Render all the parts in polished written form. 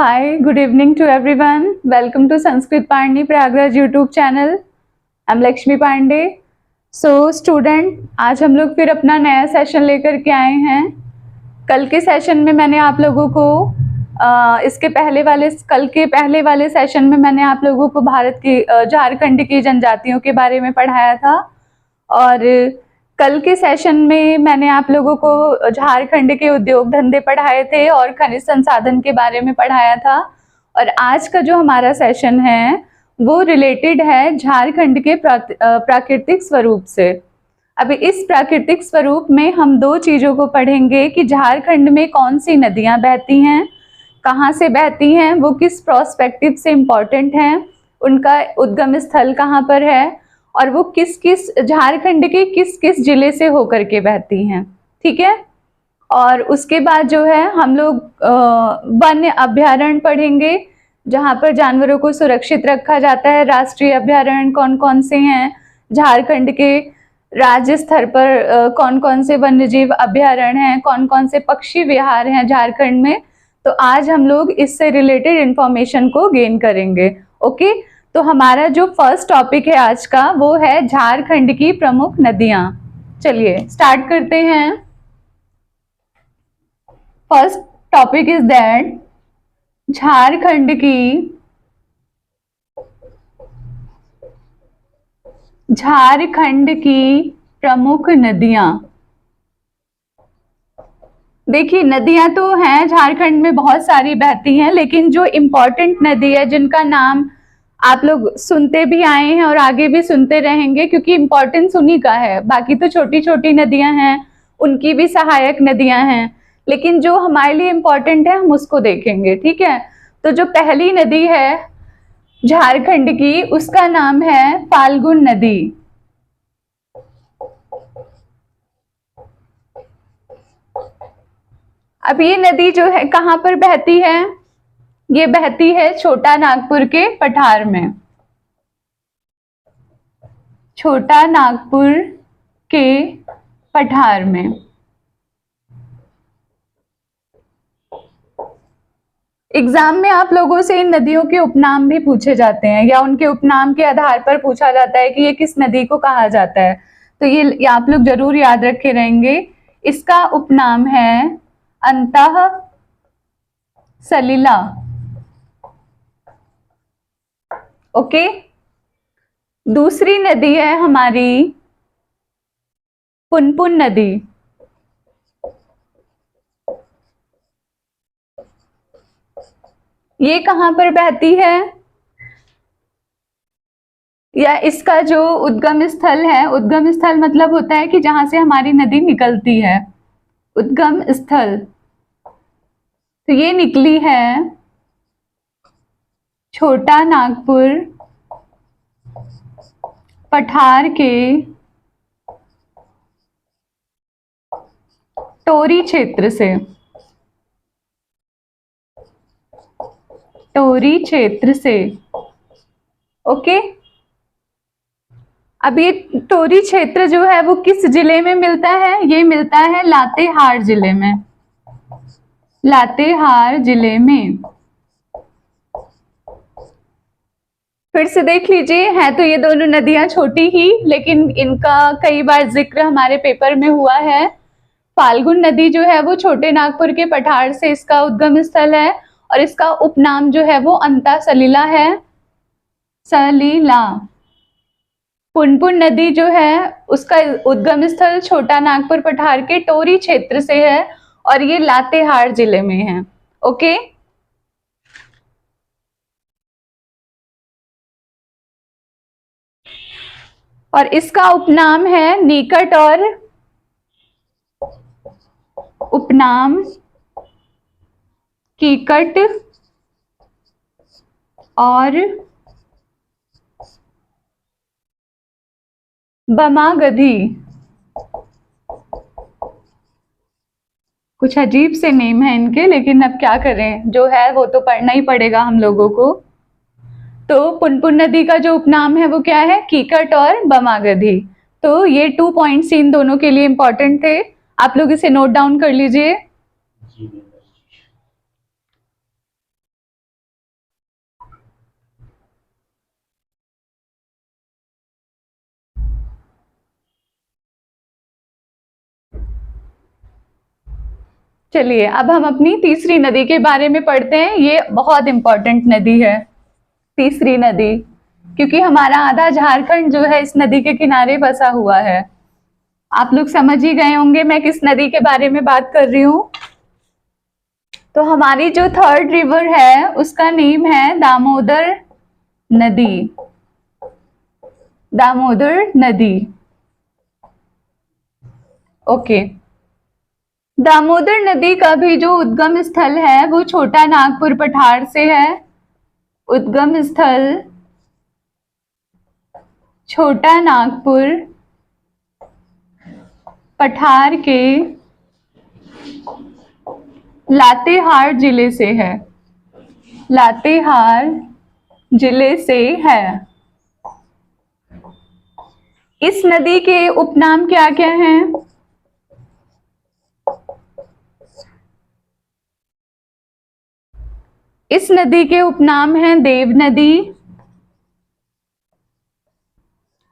Hi, good evening to everyone. Welcome to Sanskrit Pandey Prayagraj YouTube channel. I'm Lakshmi Pandey. So student, आज हम लोग फिर अपना नया सेशन लेकर के आए हैं। कल के सेशन में मैंने आप लोगों को कल के पहले वाले सेशन में मैंने आप लोगों को भारत की झारखंड की जनजातियों के बारे में पढ़ाया था, और कल के सेशन में मैंने आप लोगों को झारखंड के उद्योग धंधे पढ़ाए थे और खनिज संसाधन के बारे में पढ़ाया था। और आज का जो हमारा सेशन है वो रिलेटेड है झारखंड के प्राकृतिक स्वरूप से। अभी इस प्राकृतिक स्वरूप में हम दो चीज़ों को पढ़ेंगे कि झारखंड में कौन सी नदियाँ बहती हैं, कहाँ से बहती हैं, वो किस प्रोस्पेक्टिव से इम्पॉर्टेंट हैं, उनका उद्गम स्थल कहाँ पर है, और वो किस किस झारखंड के किस किस जिले से होकर के बहती हैं। ठीक है। और उसके बाद जो है हम लोग वन्य अभ्यारण्य पढ़ेंगे, जहाँ पर जानवरों को सुरक्षित रखा जाता है। राष्ट्रीय अभ्यारण्य कौन कौन से हैं झारखंड के, राज्य स्तर पर कौन कौन से वन्यजीव अभ्यारण्य हैं, कौन कौन से पक्षी विहार हैं झारखंड में। तो आज हम लोग इससे रिलेटेड इंफॉर्मेशन को गेन करेंगे। ओके, तो हमारा जो फर्स्ट टॉपिक है आज का वो है झारखंड की प्रमुख नदियां। चलिए स्टार्ट करते हैं। First topic is that Jharkhand की प्रमुख नदियां। देखिए, नदियां तो हैं झारखंड में, बहुत सारी बहती हैं, लेकिन जो इम्पोर्टेंट नदी है जिनका नाम आप लोग सुनते भी आए हैं और आगे भी सुनते रहेंगे, क्योंकि इम्पोर्टेंस उन्हीं का है। बाकी तो छोटी छोटी नदियां हैं, उनकी भी सहायक नदियां हैं, लेकिन जो हमारे लिए इम्पोर्टेंट है हम उसको देखेंगे। ठीक है। तो जो पहली नदी है झारखंड की, उसका नाम है फाल्गुन नदी। अब ये नदी जो है कहाँ पर बहती है? ये बहती है छोटा नागपुर के पठार में। छोटा नागपुर के पठार में। एग्जाम में आप लोगों से इन नदियों के उपनाम भी पूछे जाते हैं, या उनके उपनाम के आधार पर पूछा जाता है कि ये किस नदी को कहा जाता है। तो ये आप लोग जरूर याद रखे रहेंगे। इसका उपनाम है अंतः सलिला। ओके। दूसरी नदी है हमारी पुनपुन नदी। ये कहां पर बहती है, या इसका जो उद्गम स्थल है, उद्गम स्थल मतलब होता है कि जहां से हमारी नदी निकलती है, उद्गम स्थल। तो ये निकली है छोटा नागपुर पठार के टोरी क्षेत्र से। टोरी क्षेत्र से। ओके। अब ये टोरी क्षेत्र जो है वो किस जिले में मिलता है? ये मिलता है लातेहार जिले में। लातेहार जिले में। फिर से देख लीजिए, है तो ये दोनों नदियां छोटी ही, लेकिन इनका कई बार जिक्र हमारे पेपर में हुआ है। फाल्गुन नदी जो है वो छोटे नागपुर के पठार से इसका उद्गम स्थल है, और इसका उपनाम जो है वो अंता सलीला है। सलीला। पुनपुन नदी जो है उसका उद्गम स्थल छोटा नागपुर पठार के टोरी क्षेत्र से है, और ये लातेहार जिले में है। ओके। और इसका उपनाम है निकट, और उपनाम कीकट और बमागधी। कुछ अजीब से नेम है इनके, लेकिन अब क्या करें, जो है वो तो पढ़ना ही पड़ेगा हम लोगों को। तो पुनपुन नदी का जो उपनाम है वो क्या है? कीकट और बमागधी। तो ये 2 पॉइंट्स इन दोनों के लिए इंपॉर्टेंट थे, आप लोग इसे नोट डाउन कर लीजिए। चलिए अब हम अपनी तीसरी नदी के बारे में पढ़ते हैं। ये बहुत इंपॉर्टेंट नदी है तीसरी नदी, क्योंकि हमारा आधा झारखंड जो है इस नदी के किनारे बसा हुआ है। आप लोग समझ ही गए होंगे मैं किस नदी के बारे में बात कर रही हूँ। तो हमारी जो थर्ड रिवर है उसका नेम है दामोदर नदी। दामोदर नदी, ओके। दामोदर नदी का भी जो उद्गम स्थल है वो छोटा नागपुर पठार से है। उद्गम स्थल छोटा नागपुर पठार के लातेहार जिले से है। लातेहार जिले से है। इस नदी के उपनाम क्या क्या हैं? इस नदी के उपनाम हैं देव नदी,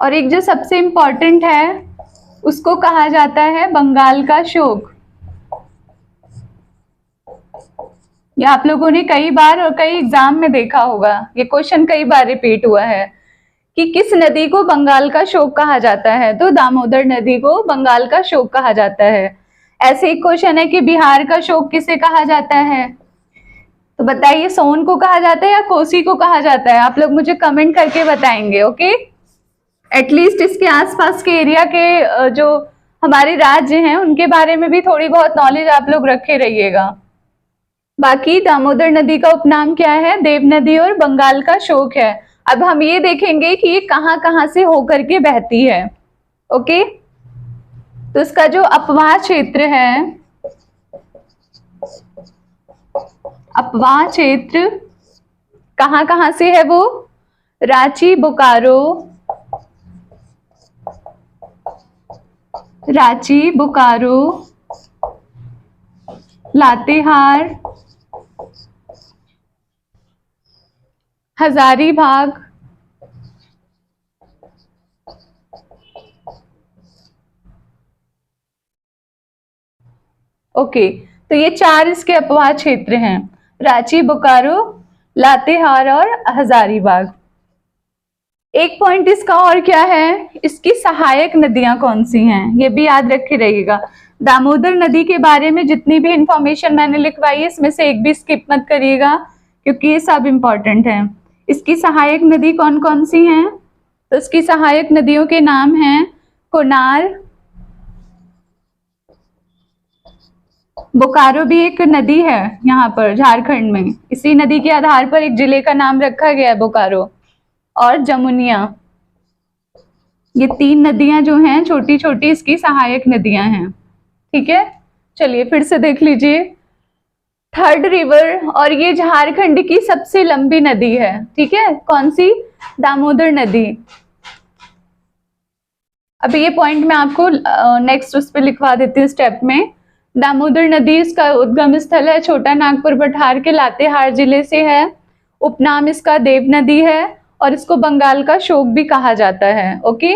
और एक जो सबसे इंपॉर्टेंट है उसको कहा जाता है बंगाल का शोक। ये आप लोगों ने कई बार और कई एग्जाम में देखा होगा, ये क्वेश्चन कई बार रिपीट हुआ है कि किस नदी को बंगाल का शोक कहा जाता है। तो दामोदर नदी को बंगाल का शोक कहा जाता है। ऐसे एक क्वेश्चन है कि बिहार का शोक किसे कहा जाता है? तो बताइए, सोन को कहा जाता है या कोसी को कहा जाता है? आप लोग मुझे कमेंट करके बताएंगे, ओके। एटलीस्ट इसके आसपास के एरिया के जो हमारे राज्य हैं उनके बारे में भी थोड़ी बहुत नॉलेज आप लोग रखे रहिएगा। बाकी दामोदर नदी का उपनाम क्या है? देव नदी और बंगाल का शोक है। अब हम ये देखेंगे कि ये कहां से होकर के बहती है, ओके। तो इसका जो अपवाह क्षेत्र है, अपवाह क्षेत्र कहां से है वो? रांची, बोकारो, रांची, बोकारो, लातेहार, हजारीबाग, ओके। तो ये चार इसके अपवाह क्षेत्र हैं, रांची, बोकारो, लातेहार और हजारीबाग। एक पॉइंट इसका और क्या है, इसकी सहायक नदियां कौन सी हैं, ये भी याद रखे रहिएगा। दामोदर नदी के बारे में जितनी भी इंफॉर्मेशन मैंने लिखवाई है इसमें से एक भी स्किप मत करिएगा, क्योंकि ये सब इंपॉर्टेंट है। इसकी सहायक नदी कौन कौन सी हैं? तो इसकी सहायक नदियों के नाम हैं कोनार, बोकारो भी एक नदी है यहाँ पर झारखंड में, इसी नदी के आधार पर एक जिले का नाम रखा गया है बोकारो, और जमुनिया। ये तीन नदियां जो हैं छोटी छोटी इसकी सहायक नदियां हैं, ठीक है। चलिए फिर से देख लीजिए, थर्ड रिवर, और ये झारखंड की सबसे लंबी नदी है, ठीक है। कौन सी? दामोदर नदी। अभी ये पॉइंट मैं आपको नेक्स्ट उस पर लिखवा देती हूँ स्टेप में। दामोदर नदी इसका उद्गम स्थल है छोटा नागपुर पठार के लातेहार जिले से है। उपनाम इसका देव नदी है और इसको बंगाल का शोक भी कहा जाता है, ओके।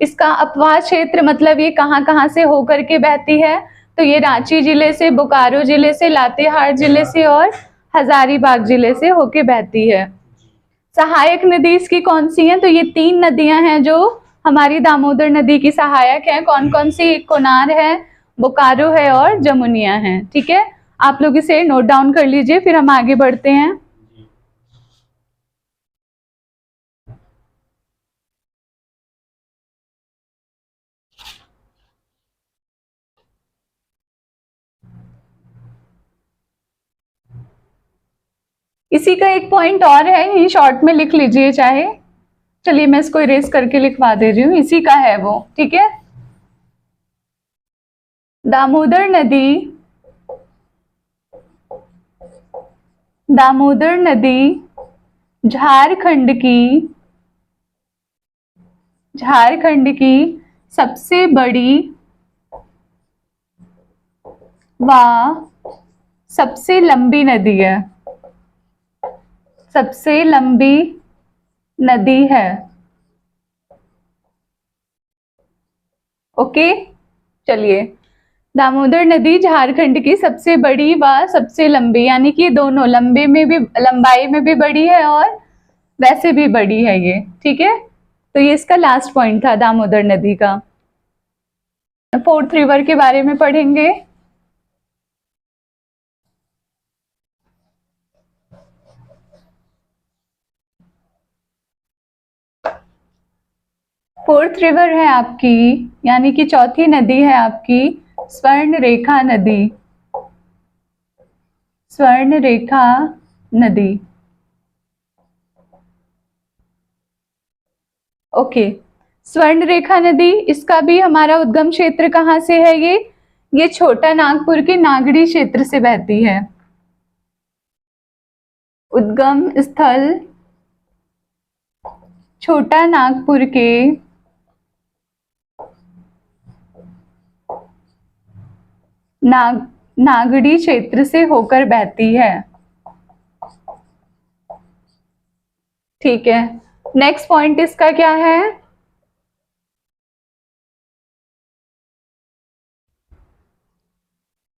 इसका अपवाह क्षेत्र मतलब ये कहाँ से होकर के बहती है? तो ये रांची जिले से, बोकारो जिले से, लातेहार जिले से और हजारीबाग जिले से होके बहती है। सहायक नदी इसकी कौन सी है? तो ये तीन नदियां हैं जो हमारी दामोदर नदी की सहायक है। कौन कौन सी? कोनार है, बोकारो है और जमुनिया है, ठीक है। आप लोग इसे नोट डाउन कर लीजिए, फिर हम आगे बढ़ते हैं। इसी का एक पॉइंट और है, यही शॉर्ट में लिख लीजिए चाहे। चलिए मैं इसको इरेज करके लिखवा दे रही हूँ, इसी का है वो, ठीक है। दामोदर नदी, दामोदर नदी झारखंड की सबसे बड़ी व सबसे लंबी नदी है, सबसे लंबी नदी है, ओके। चलिए दामोदर नदी झारखंड की सबसे बड़ी व सबसे लंबी, यानी कि दोनों लंबे में भी, लंबाई में भी बड़ी है और वैसे भी बड़ी है ये, ठीक है। तो ये इसका लास्ट पॉइंट था दामोदर नदी का। फोर्थ रिवर के बारे में पढ़ेंगे। फोर्थ रिवर है आपकी, यानी कि चौथी नदी है आपकी स्वर्ण रेखा नदी। स्वर्ण रेखा नदी, ओके। स्वर्ण रेखा नदी, इसका भी हमारा उद्गम क्षेत्र कहाँ से है? ये छोटा नागपुर के नागड़ी क्षेत्र से बहती है। उद्गम स्थल छोटा नागपुर के नागड़ी क्षेत्र से होकर बहती है, ठीक है। नेक्स्ट पॉइंट इसका क्या है?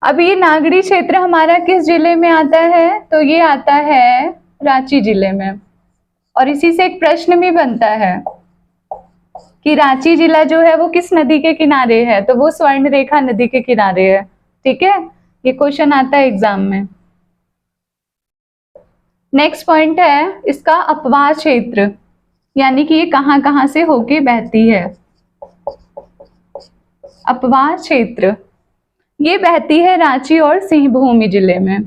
अब ये नागड़ी क्षेत्र हमारा किस जिले में आता है? तो ये आता है रांची जिले में। और इसी से एक प्रश्न भी बनता है कि रांची जिला जो है वो किस नदी के किनारे है? तो वो स्वर्ण रेखा नदी के किनारे है, ठीक है। ये क्वेश्चन आता है एग्जाम में। नेक्स्ट पॉइंट है इसका अपवाह क्षेत्र, यानी कि ये कहां कहां से होके बहती है। अपवाह क्षेत्र, ये बहती है रांची और सिंहभूमि जिले में।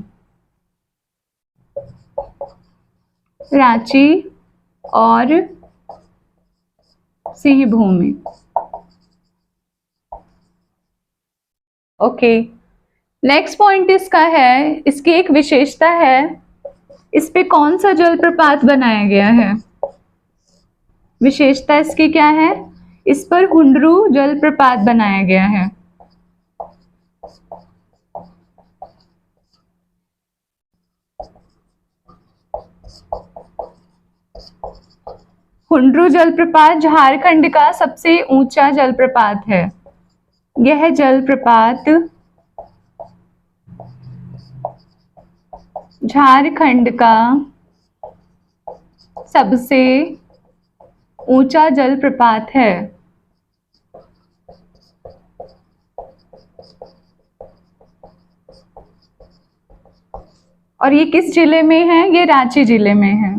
रांची और सिंहभूमि, ओके। नेक्स्ट पॉइंट इसका है, इसकी एक विशेषता है, इस पे कौन सा जलप्रपात बनाया गया है? विशेषता इसकी क्या है? इस पर हुंडरू जलप्रपात बनाया गया है। हुंडरू जलप्रपात झारखंड का सबसे ऊंचा जलप्रपात है। यह जलप्रपात झारखंड का सबसे ऊंचा जलप्रपात है। और ये किस जिले में है? ये रांची जिले में है।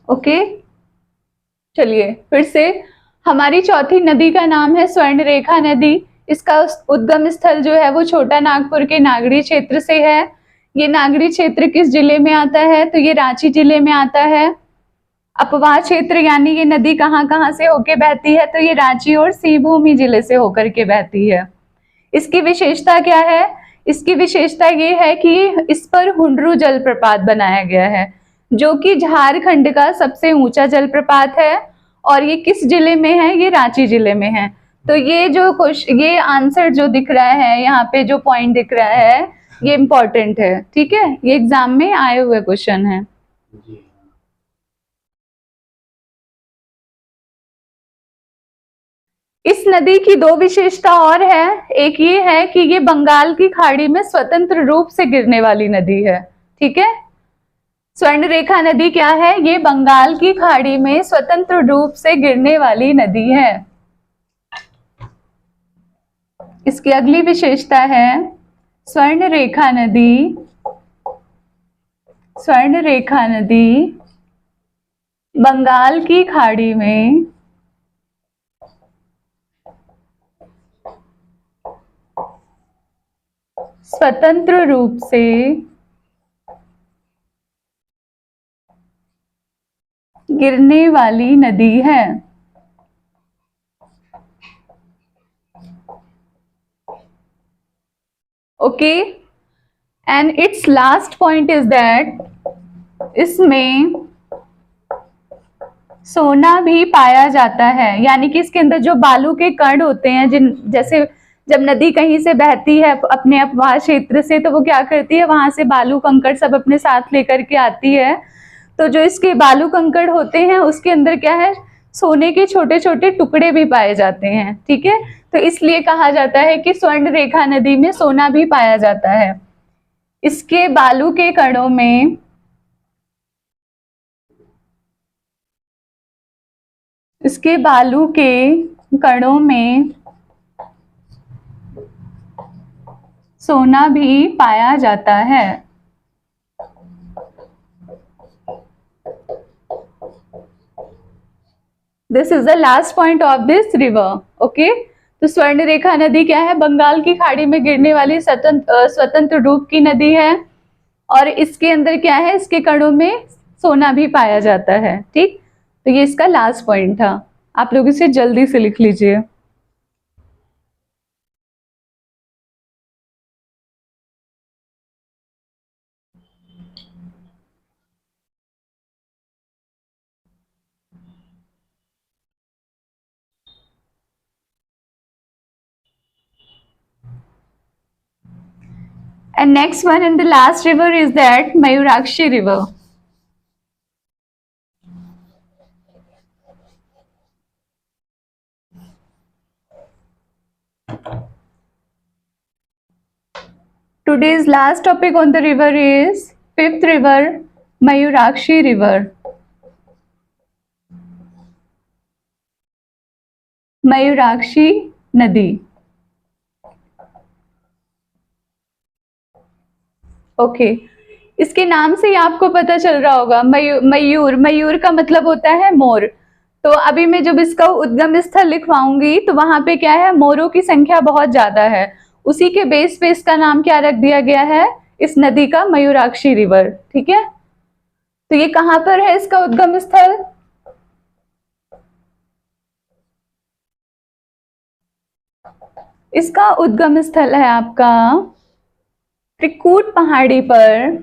ओके, चलिए फिर से। हमारी चौथी नदी का नाम है स्वर्ण रेखा नदी। इसका उद्गम स्थल जो है वो छोटा नागपुर के नागड़ी क्षेत्र से है। ये नागड़ी क्षेत्र किस जिले में आता है? तो ये रांची जिले में आता है। अपवाह क्षेत्र, यानी ये नदी कहाँ कहाँ से होके बहती है? तो ये रांची और सिंहभूमि जिले से होकर के बहती है। इसकी विशेषता क्या है? इसकी विशेषता ये है कि इस पर हुंडरू जलप्रपात बनाया गया है, जो कि झारखंड का सबसे ऊंचा जलप्रपात है। और ये किस जिले में है? ये रांची जिले में है। तो ये जो ये आंसर जो दिख रहा है यहाँ पे, जो पॉइंट दिख रहा है, ये इंपॉर्टेंट है, ठीक है। ये एग्जाम में आए हुए क्वेश्चन है। इस नदी की दो विशेषता और है। एक ये है कि ये बंगाल की खाड़ी में स्वतंत्र रूप से गिरने वाली नदी है, ठीक है। स्वर्ण रेखा नदी क्या है? ये बंगाल की खाड़ी में स्वतंत्र रूप से गिरने वाली नदी है। इसकी अगली विशेषता है स्वर्ण रेखा नदी। स्वर्ण रेखा नदी बंगाल की खाड़ी में स्वतंत्र रूप से गिरने वाली नदी है। Okay, and it's last point is that इसमें सोना भी पाया जाता है। यानी कि इसके अंदर जो बालू के कण होते हैं, जैसे जब नदी कहीं से बहती है अपने अपवाह क्षेत्र से, तो वो क्या करती है, वहां से बालू कंकड़ सब अपने साथ लेकर के आती है। तो जो इसके बालू कंकड़ होते हैं उसके अंदर क्या है? सोने के छोटे छोटे टुकड़े भी पाए जाते हैं, ठीक है। तो इसलिए कहा जाता है कि स्वर्ण रेखा नदी में सोना भी पाया जाता है। इसके बालू के कणों में सोना भी पाया जाता है। This is the last point of this river, okay. तो स्वर्ण रेखा नदी क्या है? बंगाल की खाड़ी में गिरने वाली स्वतंत्र रूप की नदी है, और इसके अंदर क्या है? इसके कणों में सोना भी पाया जाता है, ठीक। तो ये इसका लास्ट पॉइंट था, आप लोग इसे जल्दी से लिख लीजिए। And next one and the last river is that Mayurakshi river. Today's last topic on the river is fifth river, Mayurakshi river. Mayurakshi नदी, ओके। इसके नाम से ही आपको पता चल रहा होगा, मयूर, मयूर का मतलब होता है मोर। तो अभी मैं जब इसका उद्गम स्थल लिखवाऊंगी तो वहां पे क्या है? मोरों की संख्या बहुत ज्यादा है, उसी के बेस पे इसका नाम क्या रख दिया गया है इस नदी का? मयूराक्षी रिवर, ठीक है। तो ये कहां पर है इसका उद्गम स्थल? इसका उद्गम स्थल है आपका त्रिकूट पहाड़ी पर,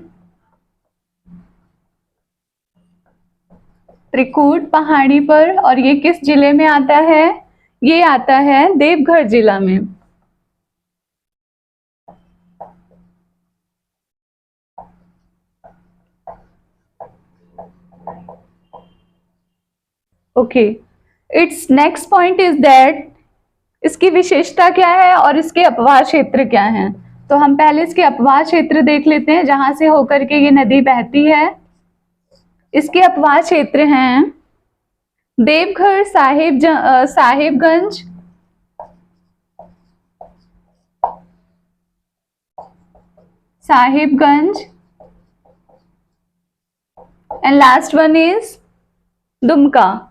त्रिकूट पहाड़ी पर। और ये किस जिले में आता है? ये आता है देवघर जिला में। Okay, it's next point is that, इसकी विशेषता क्या है और इसके अपवाह क्षेत्र क्या हैं? तो हम पहले इसके अपवाह क्षेत्र देख लेते हैं, जहां से होकर के ये नदी बहती है। इसके अपवाह क्षेत्र हैं Deoghar, Sahibganj, and last one is Dumka.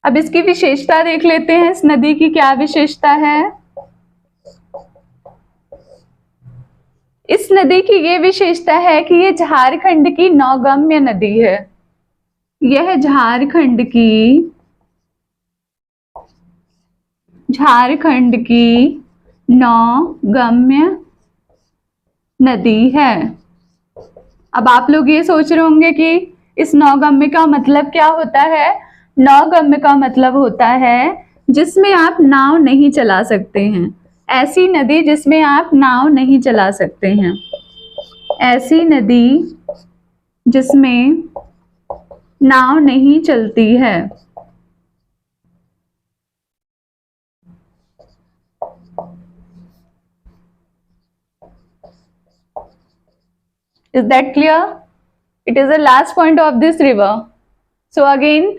अब इसकी विशेषता देख लेते हैं, इस नदी की क्या विशेषता है। इस नदी की ये विशेषता है कि ये झारखंड की नौगम्य नदी है। यह झारखंड की नौगम्य नदी है। अब आप लोग ये सोच रहे होंगे कि इस नौगम्य का मतलब क्या होता है? नौगम्य का मतलब होता है जिसमें आप नाव नहीं चला सकते हैं, ऐसी नदी जिसमें आप नाव नहीं चला सकते हैं, ऐसी नदी जिसमें नाव नहीं चलती है। Is that clear? It is the last point of this river. So again,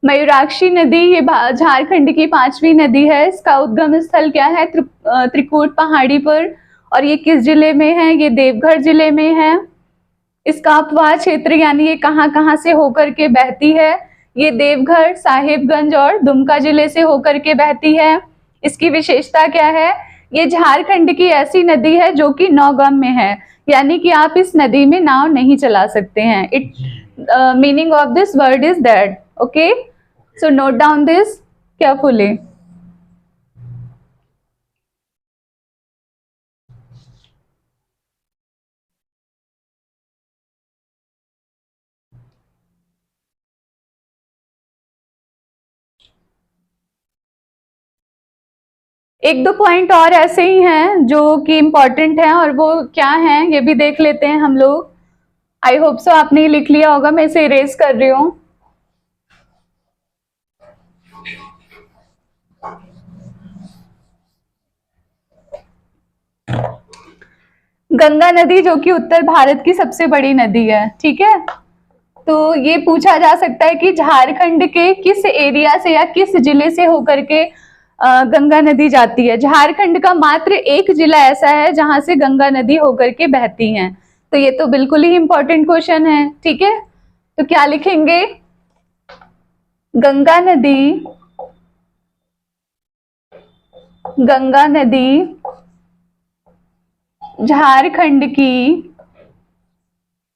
Mayurakshi नदी ये झारखंड की 5वीं नदी है। इसका उद्गम स्थल क्या है? त्रिकूट पहाड़ी पर। और ये किस जिले में है? ये देवघर जिले में है। इसका अपवाह क्षेत्र यानी ये कहाँ से होकर के बहती है? ये देवघर, साहिबगंज और दुमका जिले से होकर के बहती है। इसकी विशेषता क्या है? ये झारखंड की ऐसी नदी है जो कि नौगम्य है, यानी कि आप इस नदी में नाव नहीं चला सकते हैं। It meaning of this word is that, okay. So note down this carefully. एक दो पॉइंट और ऐसे ही हैं जो कि इम्पोर्टेंट हैं, और वो क्या हैं ये भी देख लेते हैं हम लोग। आई होप सो आपने लिख लिया होगा, मैं इसे इरेज कर रही हूँ। गंगा नदी जो कि उत्तर भारत की सबसे बड़ी नदी है, ठीक है। तो ये पूछा जा सकता है कि झारखंड के किस एरिया से या किस जिले से होकर के गंगा नदी जाती है। झारखंड का मात्र एक जिला ऐसा है जहां से गंगा नदी होकर के बहती है। तो ये तो बिल्कुल ही इंपॉर्टेंट क्वेश्चन है, ठीक है। तो क्या लिखेंगे, गंगा नदी, गंगा नदी झारखंड की,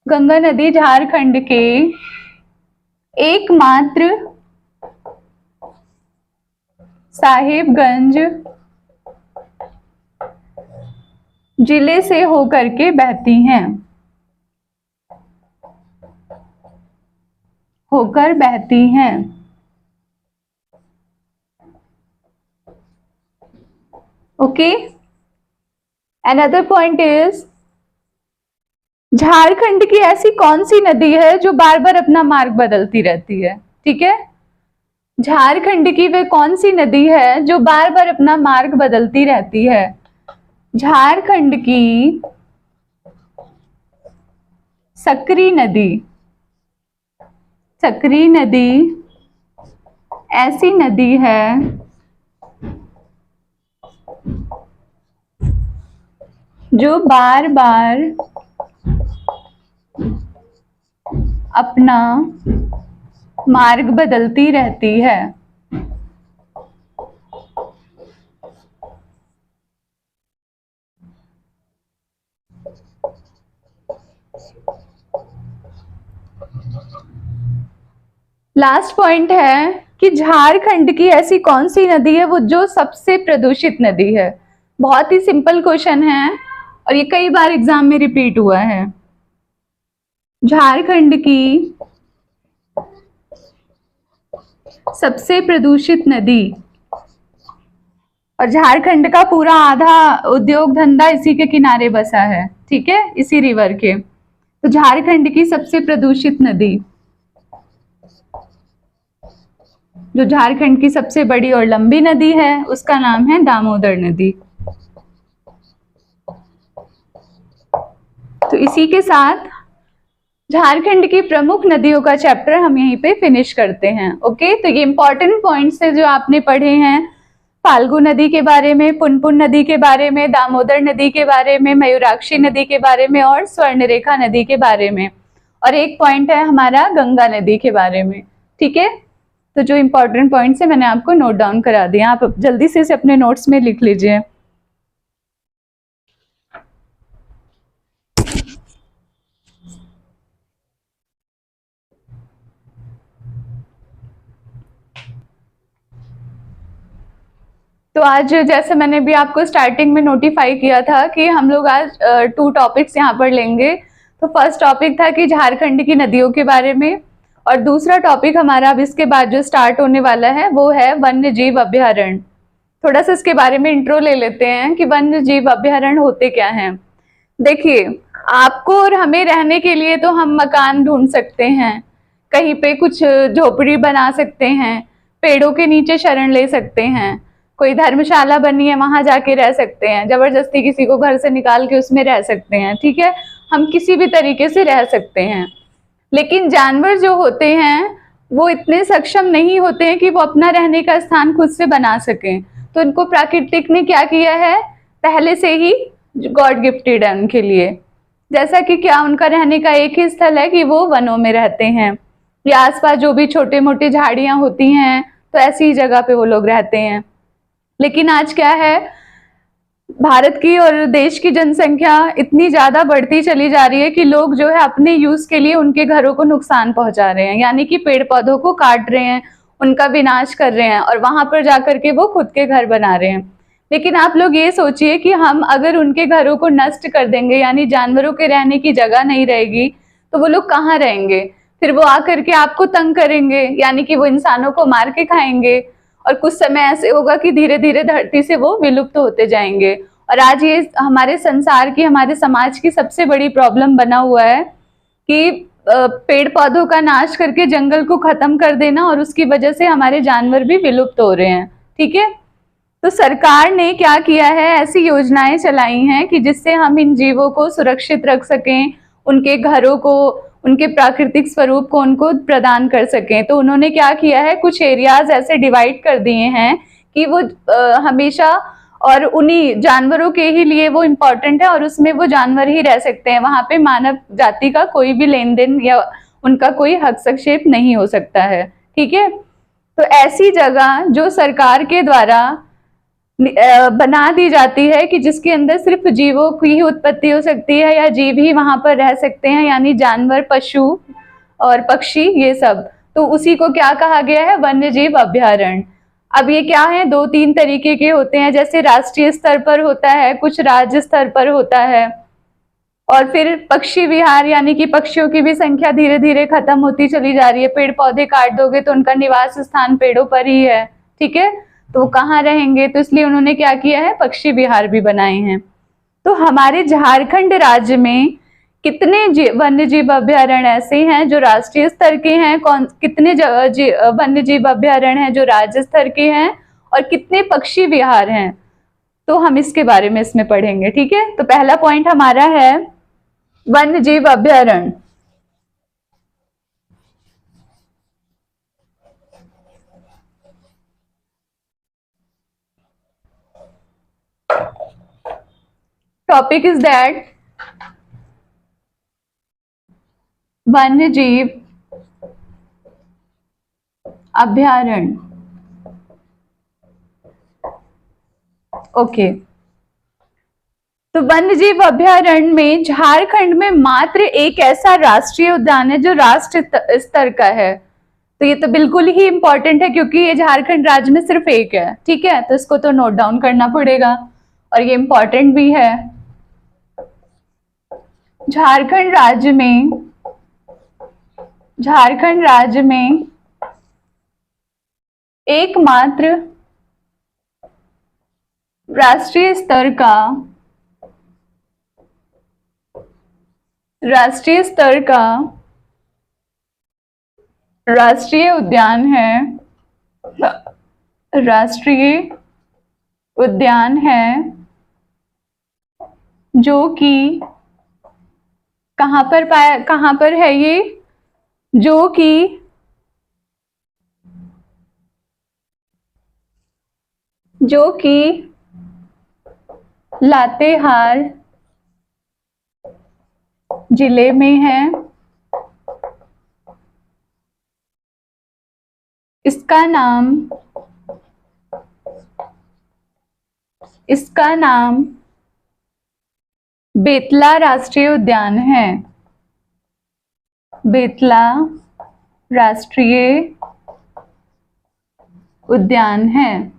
गंगा नदी झारखंड के एकमात्र साहिबगंज जिले से होकर के बहती हैं, होकर बहती हैं। Okay, another point is, Jharkhand की ऐसी कौन सी नदी है जो बार बार अपना मार्ग बदलती रहती है, ठीक है। झारखंड की वे कौन सी नदी है जो बार बार अपना मार्ग बदलती रहती है। झारखंड की सकरी नदी, सकरी नदी ऐसी नदी है जो बार बार अपना मार्ग बदलती रहती है। लास्ट पॉइंट है कि झारखंड की ऐसी कौन सी नदी है वो जो सबसे प्रदूषित नदी है। बहुत ही सिंपल क्वेश्चन है और ये कई बार एग्जाम में रिपीट हुआ है। झारखंड की सबसे प्रदूषित नदी, और झारखंड का पूरा आधा उद्योग धंधा इसी के किनारे बसा है, ठीक है, इसी रिवर के। तो झारखंड की सबसे प्रदूषित नदी, जो झारखंड की सबसे बड़ी और लंबी नदी है, उसका नाम है दामोदर नदी। तो इसी के साथ झारखंड की प्रमुख नदियों का चैप्टर हम यहीं पे फिनिश करते हैं। ओके, तो ये इंपॉर्टेंट पॉइंट्स है जो आपने पढ़े हैं, फाल्गु नदी के बारे में, पुनपुन नदी के बारे में, दामोदर नदी के बारे में, मयूराक्षी नदी के बारे में और स्वर्णरेखा नदी के बारे में, और एक पॉइंट है हमारा गंगा नदी के बारे में, ठीक है। तो जो इंपॉर्टेंट पॉइंट्स है मैंने आपको नोट डाउन करा दिया, आप जल्दी से इसे अपने नोट्स में लिख लीजिए। तो आज जैसे मैंने भी आपको स्टार्टिंग में नोटिफाई किया था कि हम लोग आज 2 टॉपिक्स यहाँ पर लेंगे। तो फर्स्ट टॉपिक था कि झारखंड की नदियों के बारे में, और दूसरा टॉपिक हमारा अब इसके बाद जो स्टार्ट होने वाला है वो है वन्य जीव अभ्यारण्य। थोड़ा सा इसके बारे में इंट्रो ले लेते हैं कि वन्य जीव अभ्यारण्य होते क्या हैं। देखिए, आपको और हमें रहने के लिए तो हम मकान ढूंढ सकते हैं, कहीं पे कुछ झोपड़ी बना सकते हैं, पेड़ों के नीचे शरण ले सकते हैं, कोई धर्मशाला बनी है वहां जाके रह सकते हैं, जबरदस्ती किसी को घर से निकाल के उसमें रह सकते हैं, ठीक है, हम किसी भी तरीके से रह सकते हैं। लेकिन जानवर जो होते हैं वो इतने सक्षम नहीं होते हैं कि वो अपना रहने का स्थान खुद से बना सकें। तो इनको प्राकृतिक ने क्या किया है, पहले से ही गॉड गिफ्टेड है उनके लिए। जैसा कि क्या उनका रहने का एक ही स्थल है कि वो वनों में रहते हैं, या आसपास जो भी छोटे मोटे झाड़ियां होती हैं तो ऐसी ही जगह पे वो लोग रहते हैं। लेकिन आज क्या है, भारत की और देश की जनसंख्या इतनी ज्यादा बढ़ती चली जा रही है कि लोग जो है अपने यूज के लिए उनके घरों को नुकसान पहुंचा रहे हैं, यानी कि पेड़ पौधों को काट रहे हैं, उनका विनाश कर रहे हैं और वहां पर जाकर के वो खुद के घर बना रहे हैं। लेकिन आप लोग ये सोचिए कि हम अगर उनके घरों को नष्ट कर देंगे, यानी जानवरों के रहने की जगह नहीं रहेगी, तो वो लोग कहाँ रहेंगे, फिर वो आकर के आपको तंग करेंगे, यानी कि वो इंसानों को मार के खाएंगे, और कुछ समय ऐसे होगा कि धीरे धीरे धरती से वो विलुप्त होते जाएंगे। और आज ये हमारे संसार की, हमारे समाज की सबसे बड़ी प्रॉब्लम बना हुआ है कि पेड़ पौधों का नाश करके जंगल को खत्म कर देना, और उसकी वजह से हमारे जानवर भी विलुप्त हो रहे हैं। ठीक है, तो सरकार ने क्या किया है, ऐसी योजनाएं चलाई हैं कि जिससे हम इन जीवों को सुरक्षित रख सकें, उनके घरों को, उनके प्राकृतिक स्वरूप को उनको प्रदान कर सकें। तो उन्होंने क्या किया है, कुछ एरियाज ऐसे डिवाइड कर दिए हैं कि वो हमेशा और उन्हीं जानवरों के ही लिए वो इम्पोर्टेंट है, और उसमें वो जानवर ही रह सकते हैं। वहां पे मानव जाति का कोई भी लेन देन या उनका कोई हस्तक्षेप नहीं हो सकता है। ठीक है, तो ऐसी जगह जो सरकार के द्वारा बना दी जाती है कि जिसके अंदर सिर्फ जीवों की ही उत्पत्ति हो सकती है, या जीव ही वहां पर रह सकते हैं, यानी जानवर, पशु और पक्षी, ये सब, तो उसी को क्या कहा गया है, वन्य जीव अभ्यारण्य। अब ये क्या है, 2-3 तरीके के होते हैं, जैसे राष्ट्रीय स्तर पर होता है, कुछ राज्य स्तर पर होता है, और फिर पक्षी विहार, यानी कि पक्षियों की भी संख्या धीरे धीरे खत्म होती चली जा रही है। पेड़ पौधे काट दोगे तो उनका निवास स्थान पेड़ों पर ही है। ठीक है, तो वो कहाँ रहेंगे, तो इसलिए उन्होंने क्या किया है, पक्षी विहार भी बनाए हैं। तो हमारे झारखंड राज्य में कितने वन्य जीव अभ्यारण्य ऐसे हैं जो राष्ट्रीय स्तर के हैं, कितने वन्य जीव अभ्यारण्य हैं जो राज्य स्तर के हैं, और कितने पक्षी विहार हैं, तो हम इसके बारे में इसमें पढ़ेंगे। ठीक है, तो पहला पॉइंट हमारा है वन्य जीव अभ्यारण्य। टॉपिक इज दैट वन्य जीव अभ्यारण्य। ओके, तो वन्य जीव अभ्यारण्य में झारखंड में मात्र एक ऐसा राष्ट्रीय उद्यान है जो राष्ट्र स्तर का है। तो ये तो बिल्कुल ही इंपॉर्टेंट है, क्योंकि ये झारखंड राज्य में सिर्फ एक है। ठीक है, तो इसको तो नोट डाउन करना पड़ेगा, और ये इंपॉर्टेंट भी है। झारखंड राज्य में एकमात्र राष्ट्रीय स्तर का राष्ट्रीय उद्यान है जो कि कहाँ पर है ये, जो कि लातेहार जिले में है। इसका नाम बेतला राष्ट्रीय उद्यान है। बेतला राष्ट्रीय उद्यान है।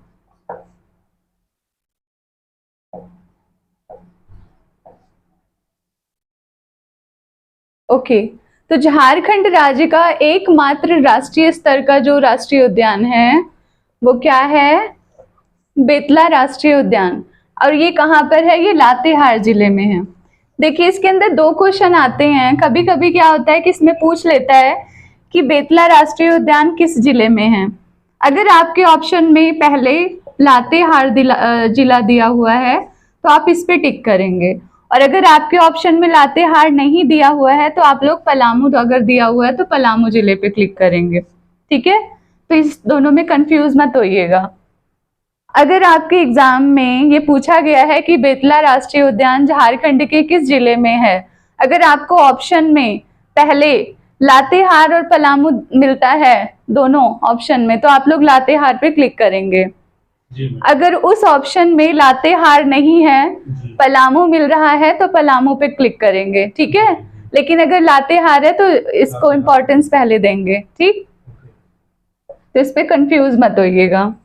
ओके, तो झारखंड राज्य का एकमात्र राष्ट्रीय स्तर का जो राष्ट्रीय उद्यान है वो क्या है, बेतला राष्ट्रीय उद्यान। और ये कहाँ पर है, ये लातेहार जिले में है। देखिए, इसके अंदर 2 क्वेश्चन आते हैं। कभी कभी क्या होता है कि इसमें पूछ लेता है कि बेतला राष्ट्रीय उद्यान किस जिले में है। अगर आपके ऑप्शन में पहले लातेहार जिला दिया हुआ है तो आप इस पे टिक करेंगे, और अगर आपके ऑप्शन में लातेहार नहीं दिया हुआ है तो आप लोग पलामू, अगर दिया हुआ है तो पलामू जिले पे क्लिक करेंगे। ठीक है, तो इस दोनों में कंफ्यूज मत होइएगा। अगर आपके एग्जाम में ये पूछा गया है कि बेतला राष्ट्रीय उद्यान झारखंड के किस जिले में है, अगर आपको ऑप्शन में पहले लातेहार और पलामू मिलता है दोनों ऑप्शन में, तो आप लोग लातेहार पे क्लिक करेंगे। अगर उस ऑप्शन में लातेहार नहीं है, पलामू मिल रहा है, तो पलामू पे क्लिक करेंगे। ठीक है, लेकिन अगर लातेहार है तो इसको इम्पोर्टेंस पहले देंगे। ठीक, तो इस पे कंफ्यूज मत होइएगा।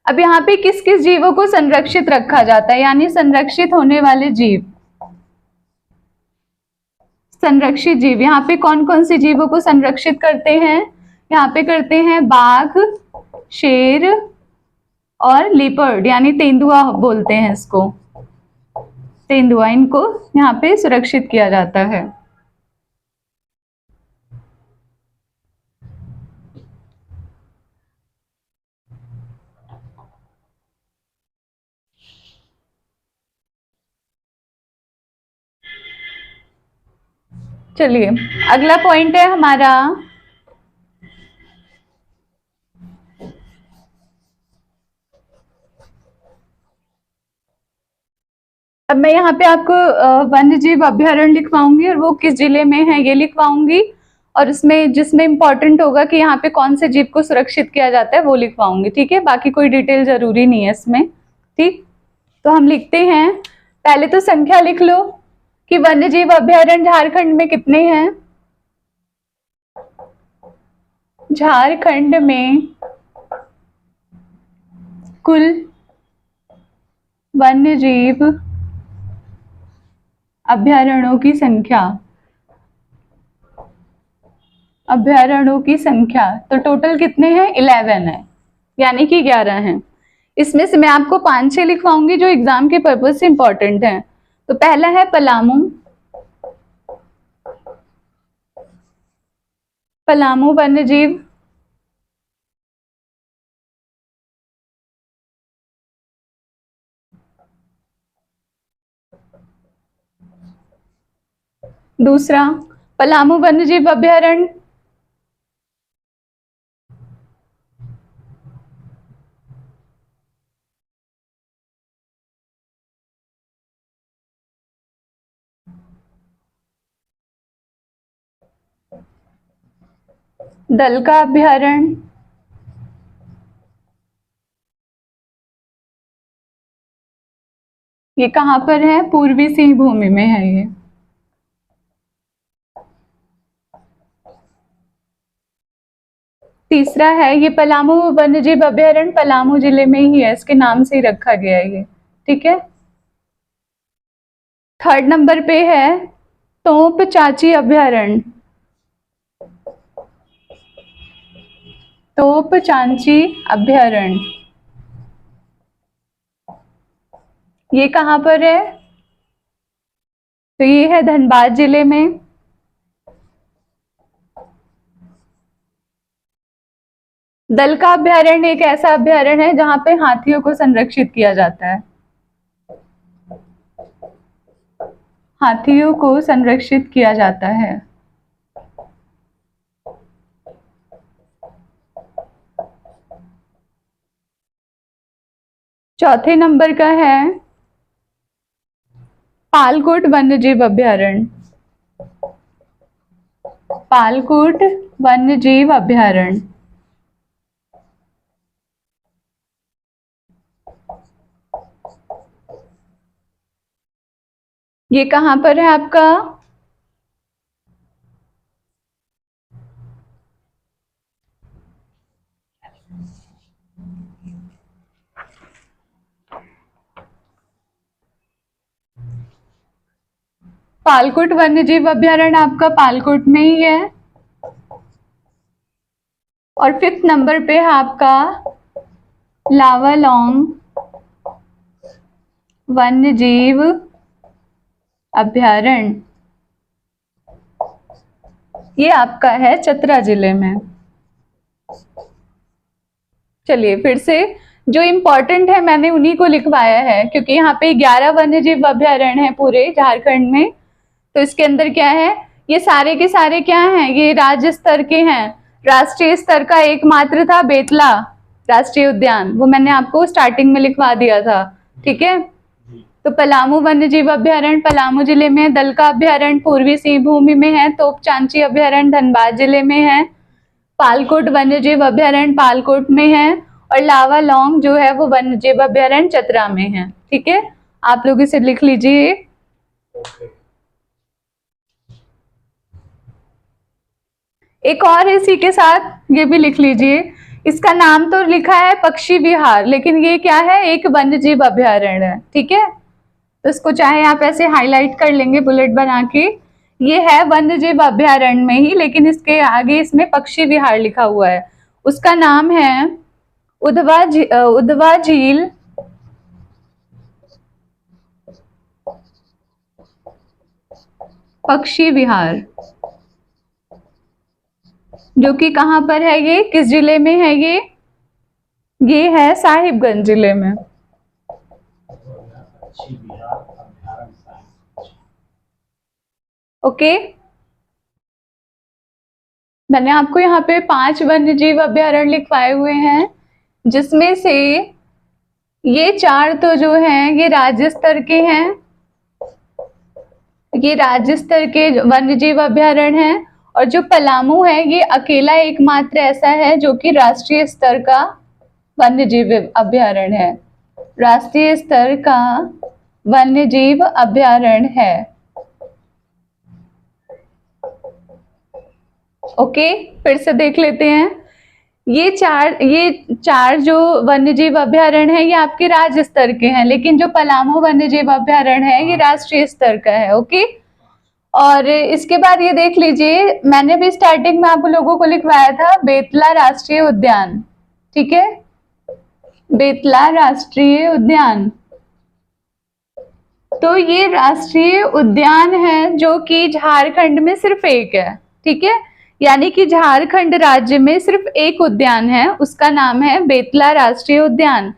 अब यहाँ पे किस किस जीवों को संरक्षित रखा जाता है, यानी संरक्षित होने वाले जीव, संरक्षित जीव, यहाँ पे कौन कौन से जीवों को संरक्षित करते हैं, यहाँ पे करते हैं बाघ, शेर और लिपर्ड, यानी तेंदुआ बोलते हैं इसको, तेंदुआ, इनको यहाँ पे सुरक्षित किया जाता है। चलिए अगला पॉइंट है हमारा अब मैं यहाँ पे आपको वन्य जीव अभ्यारण्य लिखवाऊंगी और वो किस जिले में है ये लिखवाऊंगी, और उसमें जिसमें इंपॉर्टेंट होगा कि यहाँ पे कौन से जीव को सुरक्षित किया जाता है वो लिखवाऊंगी। ठीक है, बाकी कोई डिटेल जरूरी नहीं है इसमें। ठीक, तो हम लिखते हैं, पहले तो संख्या लिख लो कि वन्य जीव अभ्यारण्य झारखंड में कितने हैं। झारखंड में कुल वन्य जीव अभ्यारण्यों की संख्या, अभ्यारण्यों की संख्या तो टोटल कितने हैं, 11 है, यानी कि 11 हैं। इसमें से मैं आपको 5-6 लिखवाऊंगी जो एग्जाम के पर्पज से इंपॉर्टेंट हैं। तो पहला है पलामू, पलामू वन्य जीव। दूसरा पलामू वन्य जीव अभ्यारण्य, दलका अभ्यारण्य, ये कहाँ पर है, पूर्वी सिंहभूमि में है ये। तीसरा है ये पलामू वन्यजीव अभ्यारण्य, पलामू जिले में ही है, इसके नाम से ही रखा गया है ये। ठीक है, थर्ड नंबर पे है तोप चांची अभ्यारण्य, तोप चांची अभ्यारण्य, ये कहाँ पर है, तो ये है धनबाद जिले में। दलका अभ्यारण्य एक ऐसा अभ्यारण्य है जहां पे हाथियों को संरक्षित किया जाता है, हाथियों को संरक्षित किया जाता है। चौथे नंबर का है पालकोट वन्यजीव अभ्यारण्य, पालकोट वन्यजीव अभ्यारण्य, ये कहाँ पर है आपका, पालकोट वन्यजीव अभ्यारण्य आपका पालकोट में ही है। और 5th नंबर पे है आपका लावालौंग वन्यजीव अभ्यारण्य, ये आपका है चतरा जिले में। चलिए फिर से जो इम्पोर्टेंट है मैंने उन्हीं को लिखवाया है, क्योंकि यहाँ पे 11 वन्यजीव अभ्यारण्य है पूरे झारखंड में। तो इसके अंदर क्या है, ये सारे के सारे क्या हैं, ये राज्य स्तर के हैं। राष्ट्रीय स्तर का एकमात्र था बेतला राष्ट्रीय उद्यान, वो मैंने आपको स्टार्टिंग में लिखवा दिया था। ठीक है, तो पलामू वन्यजीव अभ्यारण्य पलामू जिले में, दलका अभ्यारण्य पूर्वी सिंहभूमि में है, तोप चांची अभ्यारण्य धनबाद जिले में है, पालकोट वन्यजीव अभ्यारण्य पालकोट में है, और लावालौंग जो है वो वन्यजीव अभ्यारण्य चतरा में है। ठीक है, आप लोग इसे लिख लीजिए। एक और इसी के साथ ये भी लिख लीजिए, इसका नाम तो लिखा है पक्षी विहार, लेकिन ये क्या है, एक वन्यजीव अभ्यारण्य है। ठीक है, तो इसको चाहे आप ऐसे हाईलाइट कर लेंगे बुलेट बना के, ये है वन्यजीव अभ्यारण्य में ही, लेकिन इसके आगे इसमें पक्षी विहार लिखा हुआ है। उसका नाम है उधवा झील पक्षी विहार, जो कि कहाँ पर है, ये किस जिले में है, ये है साहिबगंज जिले में। ओके, मैंने आपको यहाँ पे 5 वन्य जीव अभयारण्य लिखवाए हुए हैं, जिसमें से ये 4 तो जो हैं ये राज्य स्तर के हैं, ये राज्य स्तर के वन्य जीव अभयारण्य हैं। और जो पलामू है ये अकेला एकमात्र ऐसा है जो कि राष्ट्रीय स्तर का वन्य जीव अभयारण्य है, राष्ट्रीय स्तर का वन्य जीव अभयारण्य है। ओके, फिर से देख लेते हैं। ये चार जो वन्यजीव अभयारण्य है ये आपके राज्य स्तर के हैं, लेकिन जो पलामू वन्यजीव अभयारण्य है ये राष्ट्रीय स्तर का है। ओके, और इसके बाद ये देख लीजिए, मैंने भी स्टार्टिंग में आप लोगों को लिखवाया था बेतला राष्ट्रीय उद्यान। ठीक है, बेतला राष्ट्रीय उद्यान। तो ये राष्ट्रीय उद्यान है जो कि झारखंड में सिर्फ एक है। ठीक है, यानी कि झारखंड राज्य में सिर्फ एक उद्यान है, उसका नाम है बेतला राष्ट्रीय उद्यान।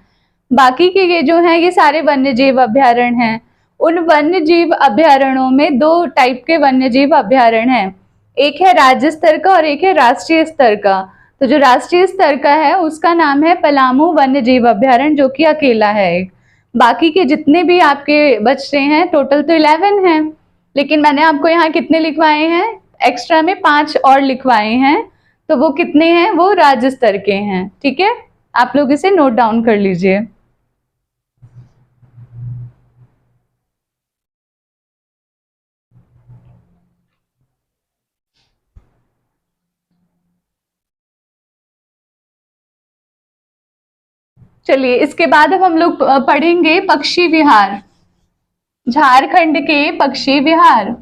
बाकी के ये जो हैं ये सारे वन्यजीव अभयारण्य हैं। उन वन्यजीव अभयारण्यों में 2 टाइप के वन्यजीव अभयारण्य हैं, एक है राज्य स्तर का और एक है राष्ट्रीय स्तर का। तो जो राष्ट्रीय स्तर का है उसका नाम है पलामू वन्यजीव अभयारण्य, जो कि अकेला है एक। बाकी के जितने भी आपके बच रहे हैं, टोटल तो 11 हैं, लेकिन मैंने आपको यहाँ कितने लिखवाए हैं, एक्स्ट्रा में 5 और लिखवाए हैं। तो वो कितने हैं, वो राज्य स्तर के हैं। ठीक है, आप लोग इसे नोट डाउन कर लीजिए। चलिए, इसके बाद अब हम लोग पढ़ेंगे पक्षी विहार, झारखंड के पक्षी विहार।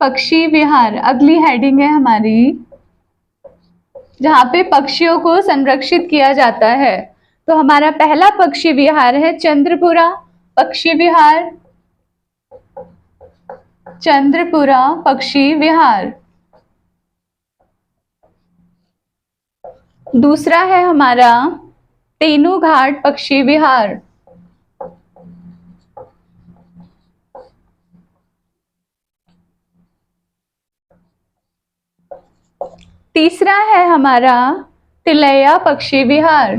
पक्षी विहार अगली हेडिंग है हमारी, जहाँ पे पक्षियों को संरक्षित किया जाता है। तो हमारा पहला पक्षी विहार है चंद्रपुरा पक्षी विहार, चंद्रपुरा पक्षी विहार। दूसरा है हमारा तेनूघाट पक्षी विहार। तीसरा है हमारा तिलैया पक्षी विहार।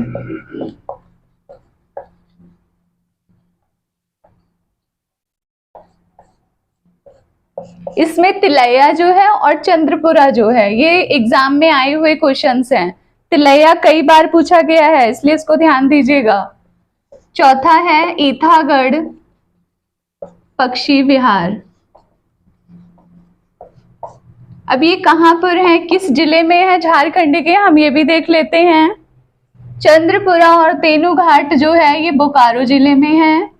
इसमें तिलैया जो है और चंद्रपुरा जो है ये एग्जाम में आए हुए क्वेश्चंस हैं। तिलैया कई बार पूछा गया है, इसलिए इसको ध्यान दीजिएगा। चौथा है ईथागढ़ पक्षी विहार। अब ये कहाँ पर है, किस जिले में है झारखंड के, हम ये भी देख लेते हैं। चंद्रपुरा और तेनूघाट जो है ये बोकारो जिले में है।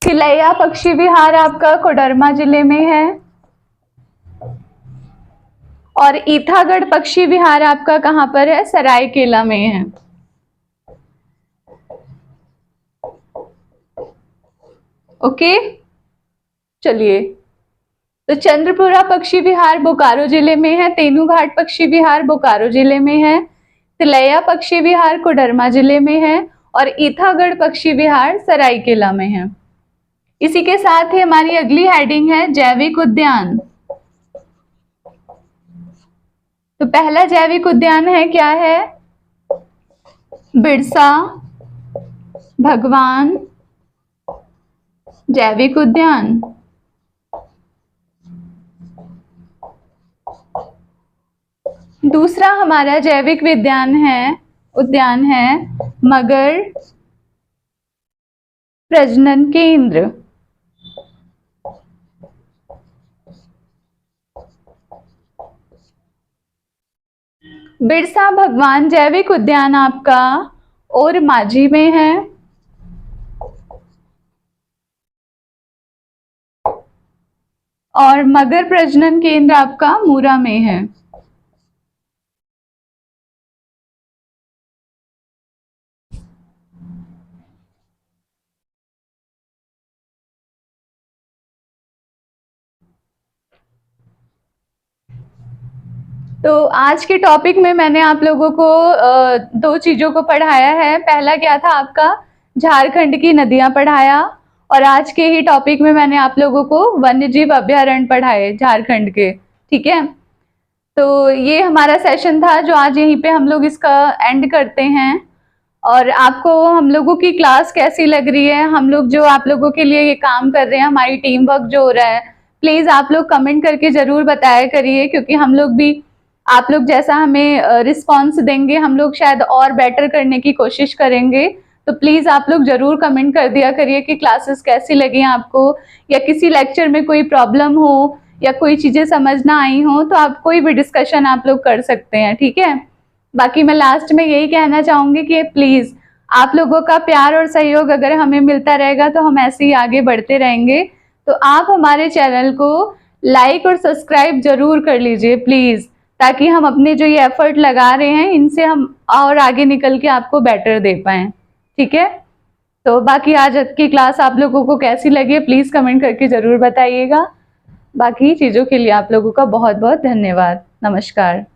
तिलैया पक्षी विहार आपका कोडरमा जिले में है, और ईथागढ़ पक्षी विहार आपका कहाँ पर है, सरायकेला में है। ओके, चलिए, तो चंद्रपुरा पक्षी विहार बोकारो जिले में है, तेनूघाट पक्षी विहार बोकारो जिले में है, तिलैया पक्षी विहार कोडरमा जिले में है, और ईथागढ़ पक्षी विहार सरायकेला में है। इसी के साथ ही हमारी अगली हेडिंग है जैविक उद्यान। तो पहला जैविक उद्यान है, क्या है, बिरसा भगवान जैविक उद्यान। दूसरा हमारा जैविक उद्यान है मगर प्रजनन केंद्र। बिरसा भगवान जैविक उद्यान आपका और माझी में है, और मगर प्रजनन केंद्र आपका मूरा में है। तो आज के टॉपिक में मैंने आप लोगों को दो चीज़ों को पढ़ाया है। पहला क्या था आपका झारखंड की नदियाँ पढ़ाया, और आज के ही टॉपिक में मैंने आप लोगों को वन्यजीव अभयारण्य पढ़ाए झारखंड के। ठीक है, तो ये हमारा सेशन था जो आज यहीं पे हम लोग इसका एंड करते हैं। और आपको हम लोगों की क्लास कैसी लग रही है, हम लोग जो आप लोगों के लिए ये काम कर रहे हैं, हमारी टीम वर्क जो हो रहा है, प्लीज़ आप लोग कमेंट करके ज़रूर बताया करिए, क्योंकि हम लोग भी आप लोग जैसा हमें रिस्पॉन्स देंगे हम लोग शायद और बेटर करने की कोशिश करेंगे। तो प्लीज़ आप लोग ज़रूर कमेंट कर दिया करिए कि क्लासेस कैसी लगी आपको, या किसी लेक्चर में कोई प्रॉब्लम हो या कोई चीज़ें समझ ना आई हो तो आप कोई भी डिस्कशन आप लोग कर सकते हैं। ठीक है, बाकी मैं लास्ट में यही कहना चाहूँगी कि प्लीज़ आप लोगों का प्यार और सहयोग अगर हमें मिलता रहेगा तो हम ऐसे ही आगे बढ़ते रहेंगे। तो आप हमारे चैनल को लाइक और सब्सक्राइब जरूर कर लीजिए प्लीज़, ताकि हम अपने जो ये एफर्ट लगा रहे हैं इनसे हम और आगे निकल के आपको बेटर दे पाएँ। ठीक है, तो बाकी आज की क्लास आप लोगों को कैसी लगी है प्लीज़ कमेंट करके ज़रूर बताइएगा। बाकी चीज़ों के लिए आप लोगों का बहुत बहुत धन्यवाद। नमस्कार।